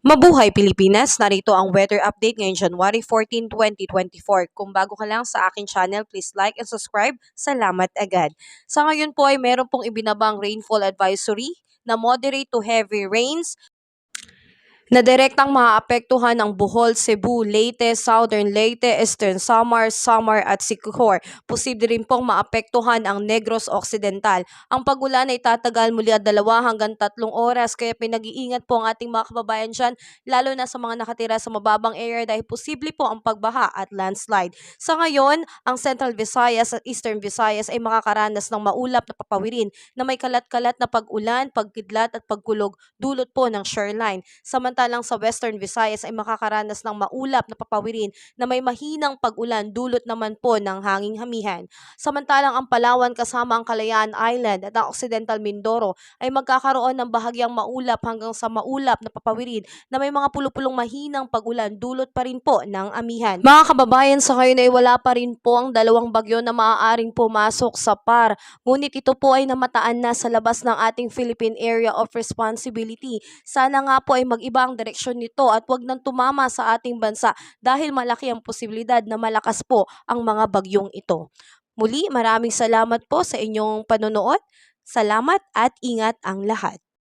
Mabuhay Pilipinas! Narito ang weather update ngayong January 14, 2024. Kung bago ka lang sa aking channel, please like and subscribe. Salamat agad. Sa ngayon po ay meron pong ibinabang rainfall advisory na moderate to heavy rains na direktang maaapektuhan ang Bohol, Cebu, Leyte, Southern Leyte, Eastern Samar at Siquijor. Posible rin pong maapektuhan ang Negros Occidental. Ang pagulan ay tatagal muli at 2 hanggang 3 oras kaya pinag-iingat po ang ating mga kababayan dyan, lalo na sa mga nakatira sa mababang area dahil posible po ang pagbaha at landslide. Sa ngayon, ang Central Visayas at Eastern Visayas ay makakaranas ng maulap na papawirin na may kalat-kalat na pag-ulan, pagkidlat at pagkulog dulot po ng shoreline. Samantalang sa Western Visayas ay makakaranas ng maulap na papawirin na may mahinang pag-ulan dulot naman po ng hanging hamihan. Samantalang ang Palawan kasama ang Kalayaan Island at ang Occidental Mindoro ay magkakaroon ng bahagyang maulap hanggang sa maulap na papawirin na may mga pulupulong mahinang pag-ulan dulot pa rin po ng amihan. Mga kababayan, sa ngayon ay wala pa rin po ang 2 bagyo na maaaring pumasok sa PAR. Ngunit ito po ay namataan na sa labas ng ating Philippine Area of Responsibility. Sana nga po ay mag-iba ang direksyon nito at wag nang tumama sa ating bansa dahil malaki ang posibilidad na malakas po ang mga bagyong ito. Muli, maraming salamat po sa inyong panonood. Salamat at ingat ang lahat.